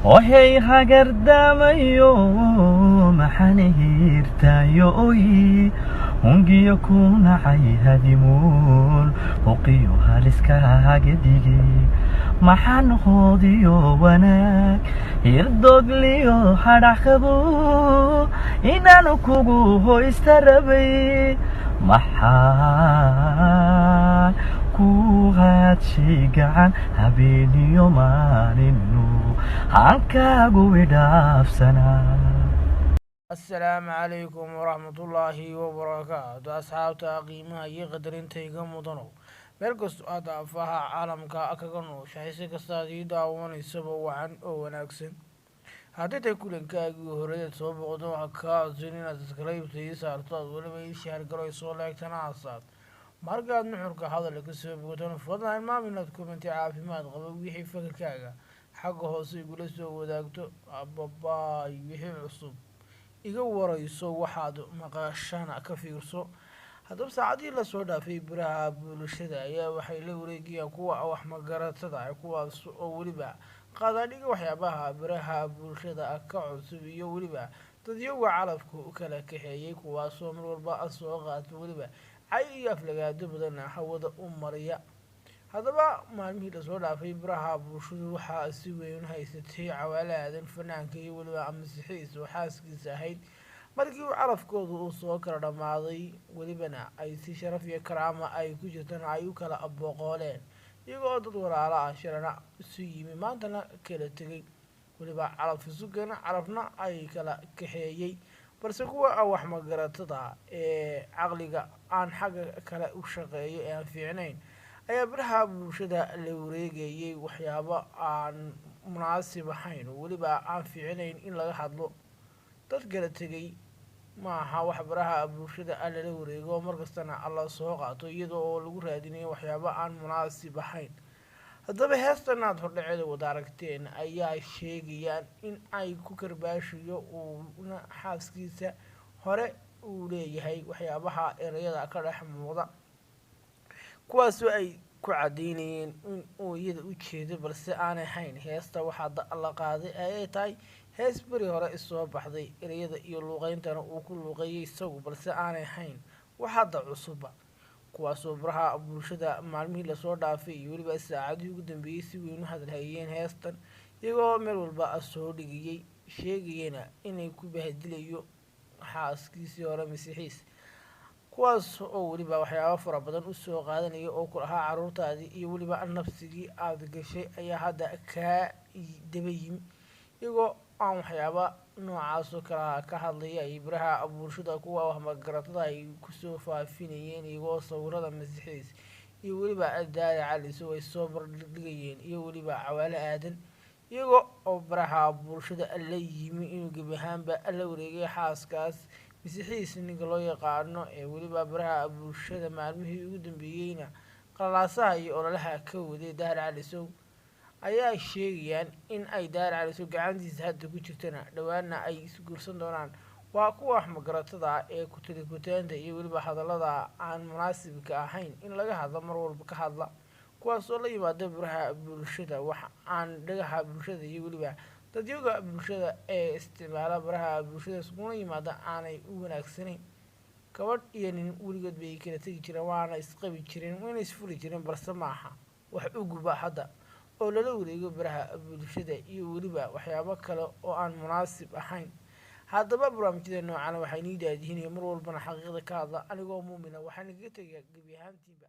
وهي هاجرداميو maxanihirtayoy hungiyakuuna cayhadimuul huqiyo haliskaaga dhigi maxaan hoodiyo wanaag hirdogliyo hadhaxqabo inaanu kugu hoysta rabay maxaan ku haadshay gacan habeeniyo maalinu hankaagu idhaafsanaa. السلام عليكم ورحمة الله وبركاته أصحابتا قيمة يقدرين تيغا مدنو ملكستو أدا فها عالمكا أكاقنو شايسي كستادي داوان يسابا وعن أو وناكسن هادي تيكولين كاقو هرية صوبا قدو حكا زينين أتسكريب تيسا أرطاد ولما يشيار قروي صولاك تناصاد مارقاد نحرك هذا اللي كسبب قدو فضلا ما من كومنتي عافيمات قبل ويحي فكر كاقا حقا هوسي قلسو وداكتو أباباي ويحي عصوب iga warayso waxaad maqashana ka fiirso haddaba saacadii la soo dhaafay baraha bulshada ayaa waxay la wareegayaan kuwa wax magaratada kuwaas oo weliba qaadadhiga waxyaabaha baraha bulshada ka cusub iyo weliba dadyoga calafku kala kaxeeyay kuwaasoo mar walba soo qaato weliba ay iyo aflagaado badan hawada u mariya haddaba maalmihii la soo dhaafay baraha bulshadu waxaa si weyn haysatay cawaalaadan fanaanka iyo weliba amasixiis oo xaaskiisa ahayd markii uu calafkooda uu soo kala dhammaaday welibana ay si sharaf iyo karaama ay ku jirtaan ay u kala abooqooleen iyagoo dad walaalo ah shirana isu yimi maantana kala tegay weliba calaf isugana calafna ay kala kaxeeyey balse kuwa wax magaratada ee caqliga aan xagga kale u shaqeeyo ee aan fiicnayn ayaa baraha bulshada la wareegayay waxyaabo aan munaasib ahayn weliba aan fiicnayn in laga hadlo dad kala tegay maaha wax baraha bulshada lala wareego markastana alla soo qaato iyadoo oo lagu raadinayo waxyaabo aan munaasib ahayn haddaba heestan aad hordhaceeda wada aragteen ayaa sheegayaan in ay ku karbaashiyo uuna xaaskiisa hore uu leeyahay waxyaabaha erayada ka dhex muuqda kuwaasoo ay ku cadaynayeen in uu iyada u jeedo balse aanay hayn heesta waxaa la qaaday ayay tahay hees beri hore isoo baxday ereyada iyo luuqeyntana uu ku luuqeeyay isagu balse aanay hayn wax hadda cusubba kuwaasoo baraha bulshada maalmihii lasoo dhaafay iyo weliba saacadii ugu dambeeyey si weyn u hadalhayeen heestan iyagoo meel walba soo dhigayay sheegayena inay ku bahadilayo xaaskiisii hore masiixiis kuwaas oo weliba waxyaabo fara badan u soo qaadanaya oo ku lahaa caruurtaadii iyo weliba nafsigii aad gashay ayaa hadda kaa daba yimi iyagoo aan waxyaaba noocaas oo kale ka hadlaya ay baraha bulshada kuwa wax magaratada ay kusoo faafinayeen iyagoo sawirada masiixiis iyo weliba daari caliso ay soo bardhigayeen iyo weliba cawaale aadan iyagoo oo baraha bulshada la yimi inuu gebi ahaanba la wareegay xaaskaas masiixiis ninka loo yaqaano ee weliba baraha bulshada maalmihii ugu dambeeyeyna qalalaasaha iyo ololaha ka waday daahir calisow ayaa sheegayaan in ay daahir calisow gacantiisa hadda ku jirtana dhowaana ay isguursan doonaan waa kuwa wax magaratada ee kutirikutaanta iyo weliba hadallada aan munaasibka ahayn in laga hadlo mar walba ka hadla kuwaasoo la yimaada baraha bulshada wax aan dhagaha bulshada iyo weliba dadyoga bulshada ee isticmaala baraha bulshada iskuna yimaada aanay u wanaagsanayn gabadh iyo nin weligood bay kala tegi jireen waana isqabi jireen wayna isfuri jireen balse maaha wax u guba hadda oo lala wareego baraha bulshada iyo weliba waxyaabo kale oo aan munaasib ahayn haddaba barnaamijyada noocan waxay nii daadihinaya mar walbana xaqiiqda ka hadla anigoo muumina waxaan igaga tegaa gebi ahaantiiba